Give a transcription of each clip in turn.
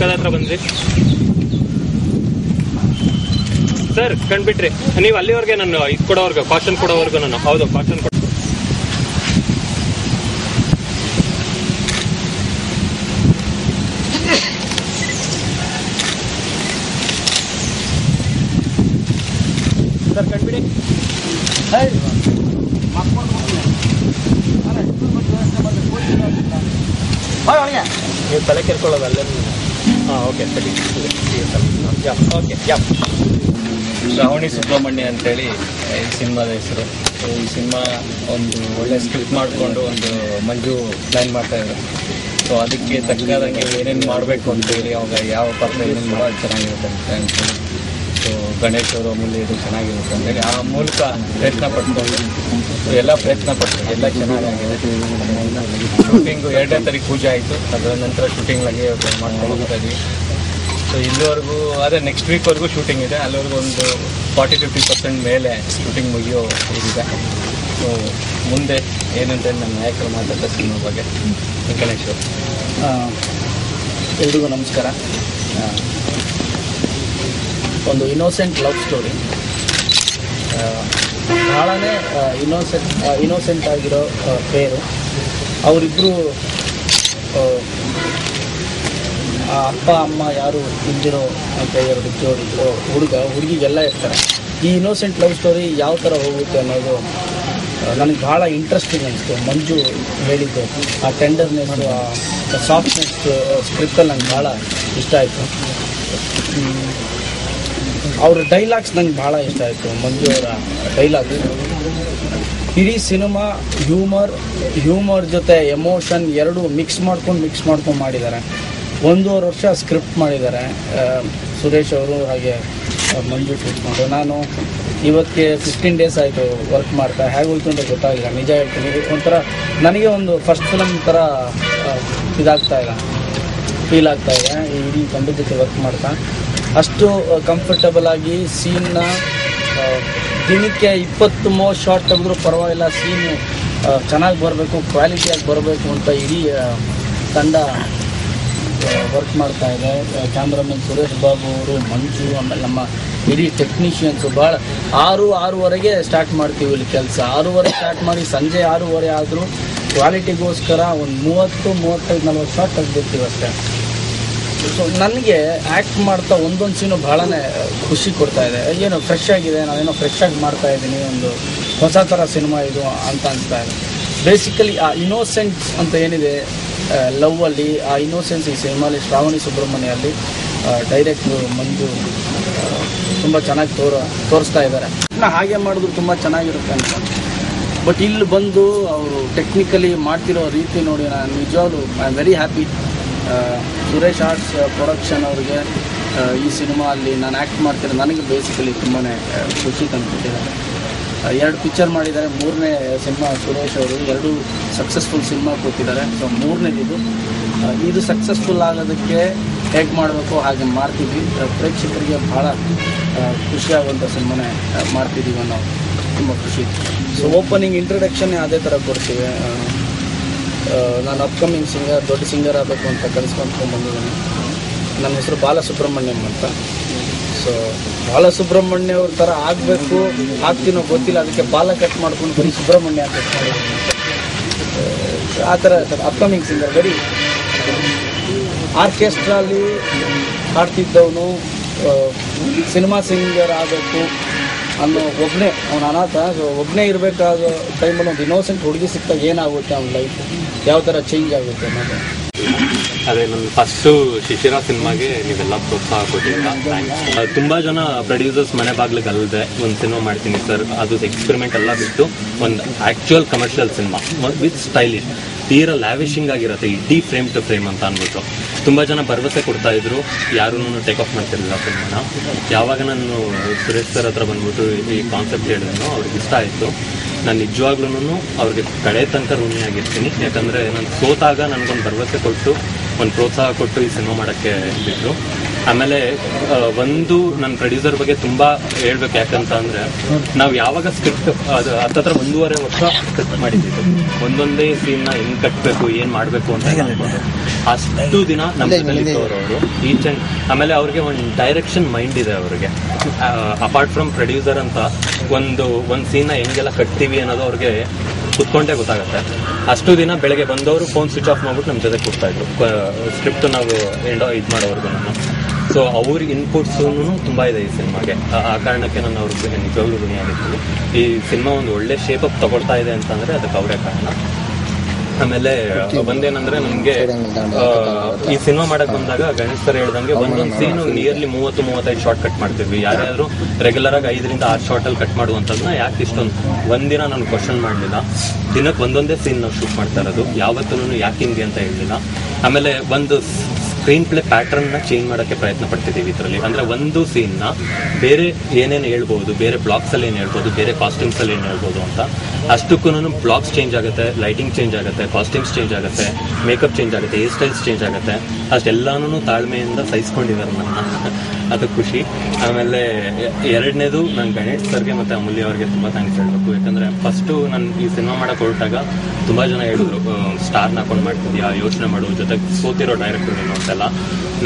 ಮುಖದ ಹತ್ರ ಬಂದ್ರಿ ಸರ್. ಕಂಡ್ಬಿಟ್ರಿ ನೀವು ಅಲ್ಲಿವರೆಗೆ ನಾನು ಇದು ಕೊಡೋವರ್ಗು, ಕಾಷನ್ ಕೊಡೋವರ್ಗು ನಾನು. ಹೌದು, ಕಾಷನ್ ಕೊಡ. ಸರ್ ಕಂಡ್ಬಿಡಿ. ನೀವು ತಲೆ ಕೆರ್ಕೊಳ್ಳೋದು ಅಲ್ಲೇ. ಹಾಂ, ಓಕೆ ಸರಿ. ಓಕೆ. ಶ್ರಾವಣಿ ಸುಬ್ರಹ್ಮಣ್ಯ ಅಂತೇಳಿ ಈ ಸಿನಿಮಾದ ಹೆಸರು. ಈ ಸಿನಿಮಾ ಒಂದು ಒಳ್ಳೆ ಸ್ಕ್ರಿಪ್ಟ್ ಮಾಡಿಕೊಂಡು ಒಂದು ಮಂಜು ಪ್ಲ್ಯಾನ್ ಮಾಡ್ತಾಯಿದ್ರು. ಸೊ ಅದಕ್ಕೆ ತಕ್ಕಾದಂಗೆ ಏನೇನು ಮಾಡಬೇಕು ಅಂತೇಳಿ ಅವಾಗ ಯಾವ ಪಾತ್ರ ಏನೇನು ಮಾಡೋದು ಚೆನ್ನಾಗಿರುತ್ತೆ ಅಂತ ಅಂದ್ಕೊಂಡು, ಸೊ ಗಣೇಶ್ ಅವರು ಅಮೂಲ್ಯ ಇದು ಚೆನ್ನಾಗಿರುತ್ತೆ ಅಂತೇಳಿ ಆ ಮೂಲಕ ಪ್ರಯತ್ನ ಪಟ್ಕೊಂಡು ಎಲ್ಲ ಪ್ರಯತ್ನ ಪಟ್ಟು ಎಲ್ಲ ಚೆನ್ನಾಗಿದೆ. ಶೂಟಿಂಗು 2ನೇ ತಾರೀಕು ಪೂಜೆ ಆಯಿತು. ಅದರ ನಂತರ ಶೂಟಿಂಗ್ಲಾಗೆ ಮಾಡ್ಕೊಂಡು ಹೋಗ್ತಾ ಇದ್ವಿ. ಸೊ ಇಲ್ಲಿವರೆಗೂ ಅದೇ ನೆಕ್ಸ್ಟ್ ವೀಕ್ವರೆಗೂ ಶೂಟಿಂಗ್ ಇದೆ. ಅಲ್ಲಿವರೆಗೂ ಒಂದು 40-50% ಮೇಲೆ ಶೂಟಿಂಗ್ ಮುಗಿಯೋ ಇದಿದೆ. ಸೊ ಮುಂದೆ ಏನಂತ ನನ್ನ ನಾಯಕರು ಮಾತಾಡ್ತಾರೆ ಸಿನಿಮಾ ಬಗ್ಗೆ. ಗಣೇಶ್ ಎಲ್ರಿಗೂ ನಮಸ್ಕಾರ. ಒಂದು ಇನ್ನೋಸೆಂಟ್ ಲವ್ ಸ್ಟೋರಿ, ಭಾಳನೇ ಇನ್ನೋಸೆಂಟ್ ಆಗಿರೋ ಪೇರು. ಅವರಿಬ್ಬರು ಅಪ್ಪ ಅಮ್ಮ ಯಾರು ಇಲ್ದಿರೋ ಅಂತ 2 ಜೋಡಿ ಹುಡುಗಿಗೆಲ್ಲ ಇರ್ತಾರೆ. ಈ ಇನ್ನೋಸೆಂಟ್ ಲವ್ ಸ್ಟೋರಿ ಯಾವ ಥರ ಹೋಗುತ್ತೆ ಅನ್ನೋದು ನನಗೆ ಭಾಳ ಇಂಟ್ರೆಸ್ಟಿಂಗ್ ಅನಿಸ್ತು. ಮಂಜು ಹೇಳಿದ್ದು ಆ ಟೆಂಡರ್ನೆಸ್ಸು, ಆ ಸಾಫ್ಟ್ನೆಸ್ ಸ್ಕ್ರಿಪ್ಟಲ್ಲಿ ನಂಗೆ ಭಾಳ ಇಷ್ಟ ಆಯಿತು. ಅವ್ರ ಡೈಲಾಗ್ಸ್ ನಂಗೆ ಭಾಳ ಇಷ್ಟ ಆಯಿತು. ಮಂಜು ಅವರ ಡೈಲಾಗ್, ಇಡೀ ಸಿನಿಮಾ ಹ್ಯೂಮರ್ ಜೊತೆ ಎಮೋಷನ್ ಎರಡೂ ಮಿಕ್ಸ್ ಮಾಡ್ಕೊಂಡು ಮಾಡಿದ್ದಾರೆ. 1.5 ವರ್ಷ ಸ್ಕ್ರಿಪ್ಟ್ ಮಾಡಿದ್ದಾರೆ ಸುರೇಶ್ ಅವರು ಹಾಗೆ ಮಂಜು ಕೂತ್ಕೊಂಡು. ನಾನು ಇವತ್ತಿಗೆ 15 ಡೇಸ್ ಆಯಿತು ವರ್ಕ್ ಮಾಡ್ತಾ. ಹೇಗೆ ಹೋಯ್ತು ಅಂತ ಗೊತ್ತಾಗಿಲ್ಲ, ನಿಜ ಹೇಳ್ತೀನಿ. ಒಂಥರ ನನಗೆ ಒಂದು ಫಸ್ಟ್ ಫಿಲಮ್ ಥರ ಫೀಲ್ ಆಗ್ತಾ ಇದೆ ಈ ಇಡೀ ತಂಡದ ಜೊತೆ ವರ್ಕ್ ಮಾಡ್ತಾ. ಅಷ್ಟು ಕಂಫರ್ಟಬಲ್ ಆಗಿ ಸೀನ್ನ ದಿನಕ್ಕೆ 20 ಶಾರ್ಟ್ ತೆಗೆದ್ರೂ ಪರವಾಗಿಲ್ಲ, ಸೀನು ಚೆನ್ನಾಗಿ ಬರಬೇಕು, ಕ್ವಾಲಿಟಿಯಾಗಿ ಬರಬೇಕು ಅಂತ ಇಡೀ ತಂಡ ವರ್ಕ್ ಮಾಡ್ತಾ ಇದೆ. ಕ್ಯಾಮ್ರಾಮನ್ ಸುರೇಶ್ ಬಾಬು ಅವರು, ಮಂಜು, ಆಮೇಲೆ ನಮ್ಮ ಇಡೀ ಟೆಕ್ನಿಷಿಯನ್ಸು. ಭಾಳ 6-6:30 ಸ್ಟಾರ್ಟ್ ಮಾಡ್ತೀವಿ ಇಲ್ಲಿ ಕೆಲಸ. 6:30 ಸ್ಟಾರ್ಟ್ ಮಾಡಿ ಸಂಜೆ 6:30 ಆದರೂ ಕ್ವಾಲಿಟಿಗೋಸ್ಕರ ಒಂದು 30-35-40 ಶಾರ್ಟ್ ತೆಗೆದಿರ್ತೀವಿ ಅಷ್ಟೇ. ಸೊ ನನಗೆ ಆ್ಯಕ್ಟ್ ಮಾಡ್ತಾ ಒಂದೊಂದು ಸೀನು ಭಾಳನೇ ಖುಷಿ ಕೊಡ್ತಾ ಇದೆ. ಏನೋ ಫ್ರೆಶ್ ಆಗಿದೆ, ನಾವೇನೋ ಫ್ರೆಶ್ ಆಗಿ ಮಾಡ್ತಾಯಿದ್ದೀನಿ, ಒಂದು ಹೊಸ ಥರ ಸಿನಿಮಾ ಇದು ಅಂತ ಅನಿಸ್ತಾ ಇದೆ. ಬೇಸಿಕಲಿ ಆ ಇನ್ನೋಸೆನ್ಸ್ ಅಂತ ಏನಿದೆ ಲವ್ವಲ್ಲಿ, ಆ ಇನ್ನೋಸೆನ್ಸ್ ಈ ಸಿನಿಮಾಲಿ ಶ್ರಾವಣಿ ಸುಬ್ರಹ್ಮಣ್ಯಲ್ಲಿ ಡೈರೆಕ್ಟ್ರು ಮಂಜು ತುಂಬ ಚೆನ್ನಾಗಿ ತೋರಿಸ್ತಾ ಇದ್ದಾರೆ. ಹಾಗೆ ಮಾಡಿದ್ರು ತುಂಬ ಚೆನ್ನಾಗಿರುತ್ತೆ ಅಂತ. ಬಟ್ ಇಲ್ಲಿ ಬಂದು ಅವರು ಟೆಕ್ನಿಕಲಿ ಮಾಡ್ತಿರೋ ರೀತಿ ನೋಡಿ ನಾನು ನಿಜವಾಗ್ಲೂ I am very happy. Suresh arts production ಅವ್ರಿಗೆ ಈ ಸಿನಿಮಾ ಅಲ್ಲಿ ನಾನು ಆ್ಯಕ್ಟ್ ಮಾಡ್ತಿರೋ ನನಗೆ ಬೇಸಿಕಲಿ ತುಂಬಾ ಖುಷಿ ತಂದುಕೊಟ್ಟಿದ್ದಾರೆ. 2 ಪಿಕ್ಚರ್ ಮಾಡಿದ್ದಾರೆ, 3ನೇ ಸಿನಿಮಾ ಸುರೇಶ್ ಅವರು 2 ಸಕ್ಸಸ್ಫುಲ್ ಸಿನಿಮಾ ಕೊಟ್ಟಿದ್ದಾರೆ. ಸೊ 3ನೇದಿದು. ಇದು ಸಕ್ಸಸ್ಫುಲ್ ಆಗೋದಕ್ಕೆ ಹೇಗೆ ಮಾಡಬೇಕು ಹಾಗೆ ಮಾಡ್ತೀವಿ. ಪ್ರೇಕ್ಷಕರಿಗೆ ಭಾಳ ಖುಷಿಯಾಗುವಂಥ ಸಿನಿಮಾನೇ ಮಾಡ್ತಿದ್ದೀವಿ ಅನ್ನೋ ತುಂಬ ಖುಷಿ. ಸೊ ಓಪನಿಂಗ್ ಇಂಟ್ರಡಕ್ಷನ್ನೇ ಅದೇ ಥರ ಕೊಡ್ತೀವಿ. ನಾನು ಅಪ್ಕಮಿಂಗ್ ಸಿಂಗರ್, ದೊಡ್ಡ ಸಿಂಗರ್ ಆಗಬೇಕು ಅಂತ ಕಲಿಸ್ಕೊಂಡು ಬಂದಿದ್ದೀನಿ. ನನ್ನ ಹೆಸರು ಬಾಲಸುಬ್ರಹ್ಮಣ್ಯಂ ಅಂತ. ಸೊ ಬಾಲಸುಬ್ರಹ್ಮಣ್ಯ ಅವ್ರ ಥರ ಆಗಬೇಕು, ಆಗ್ತೀನೋ ಗೊತ್ತಿಲ್ಲ, ಅದಕ್ಕೆ ಬಾಲ ಕಟ್ ಮಾಡ್ಕೊಂಡು ಬರೀ ಸುಬ್ರಹ್ಮಣ್ಯ ಅಂತ ಮಾಡಿದ್ದೀನಿ. ಆ ಥರ ಅಪ್ಕಮಿಂಗ್ ಸಿಂಗರ್, ಬರೀ ಆರ್ಕೆಸ್ಟ್ರಲ್ಲಿ ಹಾಡ್ತಿದ್ದವನು ಸಿನಿಮಾ ಸಿಂಗರ್ ಆಗಬೇಕು ಅನ್ನೋ ಒಬ್ಬನೇ, ಅವನು ಅನಾಥ. ಸೊ ಒಬ್ಬನೇ ಇರಬೇಕಾದ ಟೈಮಲ್ಲಿ ಒಂದು ಇನ್ನೋಸೆಂಟ್ ಹುಡುಗಿ ಸಿಕ್ಕಾಗ ಏನಾಗುತ್ತೆ ಅವ್ನ ಲೈಫ್, ಯಾವ ಥರ ಚೇಂಜ್ ಆಗುತ್ತೆ ಅನ್ನೋದು. ಅದೇ ನನ್ನ ಫಸ್ಟು ಶಿಶಿರ ಸಿನಿಮಾಗೆ ನೀವೆಲ್ಲ ಪ್ರೋತ್ಸಾಹ ಕೊಟ್ಟಿದ್ದೀರಾ, ಥ್ಯಾಂಕ್ಸ್. ತುಂಬ ಜನ ಪ್ರೊಡ್ಯೂಸರ್ಸ್ ಮನೆ ಬಾಗ್ಲಿಗೆ ಅಲ್ಲದೆ ಒಂದು ಸಿನಿಮಾ ಮಾಡ್ತೀನಿ ಸರ್, ಅದು ಎಕ್ಸ್ಪೆರಿಮೆಂಟ್ ಎಲ್ಲ ಬಿಟ್ಟು ಒಂದು actual commercial cinema with stylish, ತೀರಾ ಲ್ಯಾವಿಶಿಂಗ್ ಆಗಿರುತ್ತೆ, ಇಡೀ ಫ್ರೇಮ್ ಟು ಫ್ರೇಮ್ ಅಂತ ಅಂದ್ಬಿಟ್ಟು ತುಂಬ ಜನ ಭರವಸೆ ಕೊಡ್ತಾ ಇದ್ರು. ಯಾರೂ ಟೇಕ್ ಆಫ್ ಮಾಡ್ತಿರಲಿಲ್ಲ ಸಿನಿಮಾನ. ಯಾವಾಗ ನಾನು ಸುರೇಶ್ ಸರ್ ಹತ್ರ ಬಂದ್ಬಿಟ್ಟು ಈ ಕಾನ್ಸೆಪ್ಟ್ ಹೇಳಿದ್ರು, ಅವ್ರಿಗೆ ಇಷ್ಟ ಆಯಿತು. ನಾನು ನಿಜವಾಗ್ಲೂ ಅವ್ರಿಗೆ ಕಡೆ ತನಕ ಋಣಿಯಾಗಿರ್ತೀನಿ. ಯಾಕಂದರೆ ನಾನು ಸೋತಾಗ ನನಗೊಂದು ಭರವಸೆ ಕೊಟ್ಟು ಒಂದು ಪ್ರೋತ್ಸಾಹ ಕೊಟ್ಟು ಈ ಸಿನಿಮಾ ಮಾಡೋಕ್ಕೆ ಬಿಟ್ಟರು. ಆಮೇಲೆ ಒಂದು ನನ್ನ ಪ್ರೊಡ್ಯೂಸರ್ ಬಗ್ಗೆ ತುಂಬಾ ಹೇಳ್ಬೇಕು, ಯಾಕಂತ ಅಂದ್ರೆ ನಾವು ಯಾವಾಗ ಸ್ಕ್ರಿಪ್ಟ್ ಅದು ಹತ್ತತ್ರ 1.5 ವರ್ಷ ಸ್ಕ್ರಿಪ್ಟ್ ಮಾಡಿದ್ದು, ಒಂದೊಂದೇ ಸೀನ್ ನ ಹೆಂಗ್ ಕಟ್ಬೇಕು ಏನ್ ಮಾಡ್ಬೇಕು ಅಂತ ಅಷ್ಟು ದಿನ ನಮ್ಮ ಜೊತೆಲಿ ಇದ್ದವರು ಅವರು ಈಚ್ ಅಂಡ್. ಆಮೇಲೆ ಅವ್ರಿಗೆ ಒಂದು ಡೈರೆಕ್ಷನ್ ಮೈಂಡ್ ಇದೆ ಅವ್ರಿಗೆ, ಅಪಾರ್ಟ್ ಫ್ರಮ್ ಪ್ರೊಡ್ಯೂಸರ್ ಅಂತ ಒಂದು ಸೀನ್ ನ ಹೆಂಗೆಲ್ಲ ಕಟ್ತೀವಿ ಅನ್ನೋದು ಅವ್ರಿಗೆ ಕುತ್ಕೊಂಡೇ ಗೊತ್ತಾಗುತ್ತೆ. ಅಷ್ಟು ದಿನ ಬೆಳಗ್ಗೆ ಬಂದವರು ಫೋನ್ ಸ್ವಿಚ್ ಆಫ್ ಮಾಡ್ಬಿಟ್ಟು ನಮ್ಮ ಜೊತೆ ಕೂರ್ತಾ ಇದ್ರು ಸ್ಕ್ರಿಪ್ಟ್ ನಾವು ಇದು ಮಾಡೋವರೆಗೂ. ಸೊ ಅವ್ರ ಇನ್ಪುಟ್ಸ್ ತುಂಬಾ ಇದೆ ಈ ಸಿನಿಮಾಗೆ. ಆ ಕಾರಣಕ್ಕೆ ನಾನು ಅವ್ರಿಗೆ ನಿಜವಾಗ್ಲೂ ಋಣಿಯಾಗಿರ್ತೀನಿ. ಈ ಸಿನಿಮಾ ಒಂದು ಒಳ್ಳೆ ಶೇಪ್ ಅಪ್ ತಗೊಳ್ತಾ ಇದೆ ಅಂತಂದ್ರೆ ಅದಕ್ಕೆ ಅವರೇ ಕಾರಣ. ಆಮೇಲೆ ಒಂದೇನಂದ್ರೆ ನಮ್ಗೆ ಈ ಸಿನಿಮಾ ಮಾಡಕ್ ಬಂದಾಗ ಗಣೇಶ್ ಸರ್ ಹೇಳ್ದಂಗೆ ಒಂದೊಂದು ಸೀನು ನಿಯರ್ಲಿ 30-35 ಶಾರ್ಟ್ ಕಟ್ ಮಾಡ್ತಿದ್ವಿ. ಯಾರ್ಯಾದ್ರು ರೆಗ್ಯುಲರ್ ಆಗಿ 5ರಿಂದ 6 ಶಾರ್ಟ್ ಅಲ್ಲಿ ಕಟ್ ಮಾಡುವಂತದ್ನ ಯಾಕೆ ಇಷ್ಟೊಂದು ಒಂದಿನ ನಾನು ಕ್ವಶನ್ ಮಾಡ್ಲಿಲ್ಲ. ದಿನಕ್ಕೆ ಒಂದೊಂದೇ ಸೀನ್ ನಾವು ಶೂಟ್ ಮಾಡ್ತಾ ಇರೋದು, ಯಾವತ್ತೂ ಯಾಕೆ ಹಿಂಗೆ ಅಂತ ಹೇಳಿಲ್ಲ. ಆಮೇಲೆ ಒಂದು ಸ್ಕ್ರೀನ್ ಪ್ಲೇ ಪ್ಯಾಟರ್ನ್ ನ ಚೇಂಜ್ ಮಾಡಕ್ಕೆ ಪ್ರಯತ್ನ ಪಡ್ತಿದ್ದೀವಿ ಇದರಲ್ಲಿ. ಅಂದ್ರೆ ಒಂದು ಸೀನ್ ನ ಬೇರೆ ಏನೇನು ಹೇಳ್ಬೋದು, ಬೇರೆ ಬ್ಲಾಕ್ಸ್ ಅಲ್ಲಿ ಏನ್ ಹೇಳ್ಬೋದು, ಬೇರೆ ಕಾಸ್ಟ್ಯೂಮ್ಸ್ ಅಲ್ಲಿ ಏನ್ ಹೇಳ್ಬೋದು ಅಂತ ಅಷ್ಟಕ್ಕೂ ಬ್ಲಾಕ್ಸ್ ಚೇಂಜ್ ಆಗುತ್ತೆ, ಲೈಟಿಂಗ್ ಚೇಂಜ್ ಆಗುತ್ತೆ, ಕಾಸ್ಟ್ಯೂಮ್ಸ್ ಚೇಂಜ್ ಆಗುತ್ತೆ, ಮೇಕಪ್ ಚೇಂಜ್ ಆಗುತ್ತೆ, ಹೇರ್ ಸ್ಟೈಲ್ಸ್ ಚೇಂಜ್ ಆಗುತ್ತೆ. ಅಷ್ಟೆಲ್ಲಾನು ತಾಳ್ಮೆಯಿಂದ ಸಹಿಸ್ಕೊಂಡಿದ್ದಾರೆ ನನ್ನ, ಅದು ಖುಷಿ. ಆಮೇಲೆ ಎರಡನೇದು ನಾನು ಗಣೇಶ್ ಸರ್ಗೆ ಮತ್ತೆ ಅಮೂಲ್ಯ ಅವ್ರಿಗೆ ತುಂಬಾ ಥ್ಯಾಂಕ್ಸ್ ಹೇಳ್ಬೇಕು. ಯಾಕಂದ್ರೆ ಫಸ್ಟ್ ನಾನು ಈ ಸಿನಿಮಾ ಮಾಡಕ್ ಹೊರಟಾಗ ತುಂಬಾ ಜನ ಹೇಳಿದ್ರು ಸ್ಟಾರ್ ಹಾಕೊಂಡು ಮಾಡ್ತಿದ್ಯಾ, ಯೋಚನೆ ಮಾಡು, ಜೊತೆಗೆ ಸೋತಿರೋ ಡೈರೆಕ್ಟರ್ ಏನು ಅಂತೆಲ್ಲ.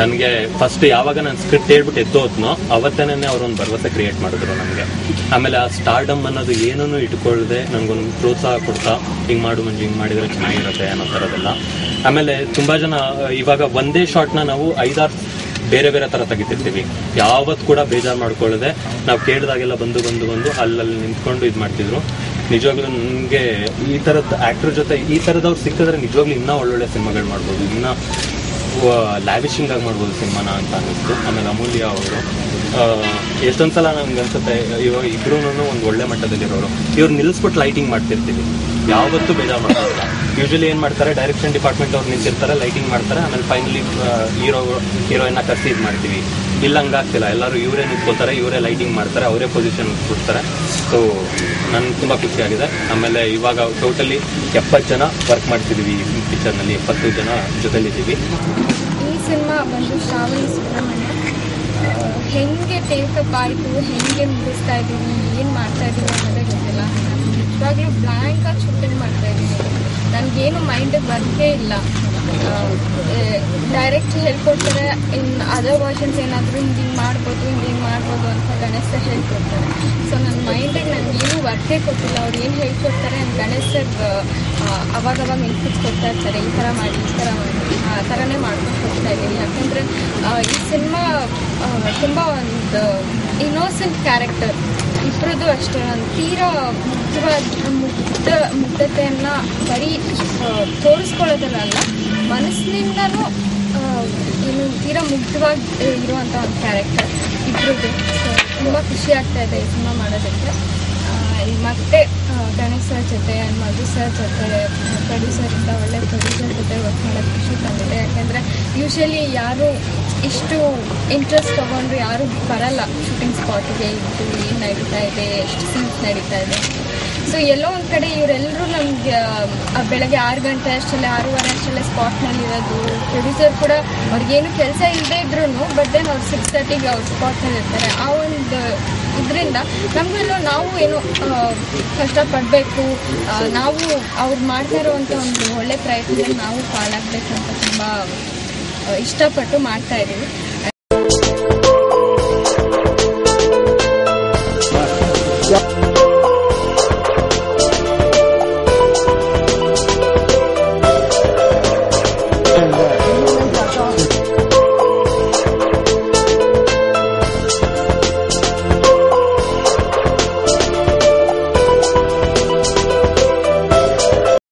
ನನಗೆ ಫಸ್ಟ್ ಯಾವಾಗ ನಾನು ಸ್ಕ್ರಿಪ್ಟ್ ಹೇಳ್ಬಿಟ್ಟು ಎದ್ದೋದ್ನೋ ಅವತ್ತೇನೆ ಅವ್ರೊಂದು ಭರವಸೆ ಕ್ರಿಯೇಟ್ ಮಾಡಿದ್ರು ನನಗೆ. ಆಮೇಲೆ ಆ ಸ್ಟಾರ್ಡಮ್ ಅನ್ನೋದು ಏನೂ ಇಟ್ಕೊಳ್ಳದೆ ನನಗೊಂದು ಪ್ರೋತ್ಸಾಹ ಕೊಡ್ತಾ ಹಿಂಗ್ ಮಾಡು ಮಂಜು, ಹಿಂಗ್ ಮಾಡಿದ್ರೆ ಚೆನ್ನಾಗಿರುತ್ತೆ ಅನ್ನೋ ಥರದೆಲ್ಲ. ಆಮೇಲೆ ತುಂಬಾ ಜನ ಇವಾಗ ಒಂದೇ ಶಾಟ್ನ ನಾವು 5-6 ಬೇರೆ ಬೇರೆ ತರ ತೆಗಿತಿರ್ತೀವಿ. ಯಾವತ್ ಕೂಡ ಬೇಜಾರು ಮಾಡ್ಕೊಳ್ಳದೆ ನಾವು ಕೇಳಿದಾಗೆಲ್ಲ ಬಂದು ಅಲ್ಲಲ್ಲಿ ನಿಂತ್ಕೊಂಡು ಇದು ಮಾಡ್ತಿದ್ರು. ನಿಜವಾಗ್ಲೂ ನನಗೆ ಈ ತರದ ಆಕ್ಟರ್ ಜೊತೆ ಈ ತರದವ್ರು ಸಿಕ್ಕಿದ್ರೆ ನಿಜವಾಗ್ಲೂ ಇನ್ನೂ ಒಳ್ಳೊಳ್ಳೆ ಸಿನಿಮಾಗಳು ಮಾಡ್ಬೋದು, ಇನ್ನೂ ಲ್ಯಾವಿಶಿಂಗ್ ಆಗಿ ಮಾಡ್ಬೋದು ಸಿನಿಮಾನ ಅಂತ ಅನ್ನಿಸ್ತು. ಆಮೇಲೆ ಅಮೂಲ್ಯ ಅವರು ಎಷ್ಟೊಂದ್ಸಲ ನಮ್ಗೆ ಅನ್ಸುತ್ತೆ ಇವಾಗ ಇಬ್ರು ಒಂದು ಒಳ್ಳೆ ಮಟ್ಟದಲ್ಲಿರೋರು, ಇವ್ರು ನಿಲ್ಲಿಸ್ಬಿಟ್ಟು ಲೈಟಿಂಗ್ ಮಾಡ್ತಿರ್ತೀವಿ, ಯಾವತ್ತೂ ಬೇಜಾರು ಮಾಡೋದಿಲ್ಲ. ಯೂಶಲಿ ಏನ್ ಮಾಡ್ತಾರೆ, ಡೈರೆಕ್ಷನ್ ಡಿಪಾರ್ಟ್ಮೆಂಟ್ ಅವ್ರು ನಿಂತಿರ್ತಾರೆ, ಲೈಟಿಂಗ್ ಮಾಡ್ತಾರೆ, ಆಮೇಲೆ ಫೈನಲಿ ಹೀರೋಯಿನ್ನ ಕರ್ಸಿ ಇದು ಮಾಡ್ತೀವಿ. ಇಲ್ಲ ಹಂಗಾಗ್ತಿಲ್ಲ, ಎಲ್ಲರೂ ಇವರೇ ನಿಂತ್ಕೋತಾರೆ, ಇವರೇ ಲೈಟಿಂಗ್ ಮಾಡ್ತಾರೆ, ಅವರೇ ಪೊಸಿಷನ್ ಕೊಡ್ತಾರೆ. ಸೊ ನನ್ಗೆ ತುಂಬ ಖುಷಿಯಾಗಿದೆ. ಆಮೇಲೆ ಇವಾಗ ಟೋಟಲಿ 70 ಜನ ವರ್ಕ್ ಮಾಡ್ತಿದ್ದೀವಿ ಈ ಪಿಕ್ಚರ್ನಲ್ಲಿ, 70 ಜನ ಜೊತೆಲಿದ್ದೀವಿ. ಈ ಸಿನಿಮಾ ಬಂದು ಶ್ರಾವಣಿ ಸುಬ್ರಹ್ಮಣ್ಯ ಹೆಂಗೆ ಟೇಕಪ್ ಆಯಿತು, ಹೆಂಗೆ ಮುಗಿಸ್ತಾ ಇದ್ದೀವಿ, ಏನು ಮಾಡ್ತಾ ಇದ್ದೀವಿ ಅನ್ನೋದೇ ಗೊತ್ತಿಲ್ಲ. ನಿಜವಾಗ್ಲೂ ಬ್ಲ್ಯಾಂಕಾಗಿ ಶೂಟಿಂಗ್ ಮಾಡ್ತಾ ಇದ್ದೀನಿ, ನನಗೇನು ಮೈಂಡಿಗೆ ಬರೋದೇ ಇಲ್ಲ. ಡೈರೆಕ್ಟ್ ಹೇಳ್ಕೊಡ್ತಾರೆ, ಇನ್ನು ಅದರ್ ವರ್ಷನ್ಸ್ ಏನಾದರೂ ಹಿಂಗೆ ಮಾಡ್ಬೋದು ಅಂತ ಗಣೇಶ್ ಸರ್ ಹೇಳ್ಕೊಡ್ತಾರೆ. ಸೊ ನನ್ನ ಮೈಂಡಿಗೆ ನನಗೇನು ವರ್ಕೇ ಕೊಟ್ಟಿಲ್ಲ. ಅವ್ರು ಏನು ಹೇಳ್ಕೊಡ್ತಾರೆ ಅಂತ ಗಣೇಶ್ ಸರ್ ಅವಾಗವಾಗ ಇನ್ಪುಟ್ಸ್ ಕೊಡ್ತಾ ಇರ್ತಾರೆ, ಈ ಥರ ಮಾಡಿ ಆ ಥರನೇ ಮಾಡ್ಕೊಂಡು ಹೋಗ್ತಾ ಇದ್ದೀನಿ. ಯಾಕೆಂದರೆ ಈ ಸಿನಿಮಾ ತುಂಬ ಒಂದು ಇನ್ನೋಸೆಂಟ್ ಕ್ಯಾರೆಕ್ಟರ್ ಇಬ್ಬರದ್ದು ಅಷ್ಟೇ. ನಾನು ತೀರಾ ಮುಗ್ಧತೆಯನ್ನು ಬರೀ ತೋರಿಸ್ಕೊಳ್ಳೋದಲ್ಲ, ಮನಸ್ಸಿನಿಂದನೂ ಏನು ತೀರಾ ಮುಗ್ಧವಾಗಿ ಇರುವಂಥ ಒಂದು ಕ್ಯಾರೆಕ್ಟರ್ ಇಬ್ಬರದ್ದು. ತುಂಬ ಖುಷಿ ಆಗ್ತಾ ಇದೆ ಈ ಸಿನಿಮಾ ಮಾಡೋದಕ್ಕೆ. ಮತ್ತೆ ಗಣೇಶ್ ಸರ್ ಜೊತೆ, ಮಧು ಸರ್ ಜೊತೆ, ಪ್ರೊಡ್ಯೂಸರಿಂದ ಒಳ್ಳೆ ಪ್ರೊಡ್ಯೂಸರ್ ಜೊತೆ ವರ್ಕ್ ಮಾಡೋಕ್ಕೆ ಖುಷಿ ತಂದಿದೆ. ಯಾಕೆಂದರೆ ಯೂಶಲಿ ಯಾರು ಇಷ್ಟು ಇಂಟ್ರೆಸ್ಟ್ ತೊಗೊಂಡ್ರು ಯಾರು ಬರಲ್ಲ ಶೂಟಿಂಗ್ ಸ್ಪಾಟಿಗೆ, ಇದು ಏನು ನಡೀತಾ ಇದೆ, ಎಷ್ಟು ಸೀನ್ಸ್ ನಡೀತಾ ಇದೆ. ಸೊ ಎಲ್ಲೋ ಒಂದು ಕಡೆ ಇವರೆಲ್ಲರೂ ನಮಗೆ ಬೆಳಗ್ಗೆ 6 ಗಂಟೆ ಅಷ್ಟಲ್ಲೇ 6:30 ಅಷ್ಟಲ್ಲೇ ಸ್ಪಾಟ್ನಲ್ಲಿರೋದು. ಪ್ರೊಡ್ಯೂಸರ್ ಕೂಡ ಅವ್ರಿಗೇನು ಕೆಲಸ ಇಲ್ಲದೇ ಇದ್ರೂ ಬಟ್ ದೆನ್ ಅವ್ರು 6:30ಗೆ ಅವ್ರು ಸ್ಪಾಟ್ನಲ್ಲಿ ಇರ್ತಾರೆ. ಆ ಒಂದು ಇದರಿಂದ ನಮಗೆಲ್ಲೋ ನಾವು ಏನು ಕಷ್ಟಪಡಬೇಕು, ನಾವು ಅವ್ರು ಮಾಡ್ತಾ ಇರುವಂಥ ಒಂದು ಒಳ್ಳೆ ಪ್ರಯತ್ನದಲ್ಲಿ ನಾವು ಪಾಲಾಗಬೇಕು ಅಂತ ತುಂಬ ಇಷ್ಟಪಟ್ಟು ಮಾಡ್ತಾ ಇದ್ದೀವಿ.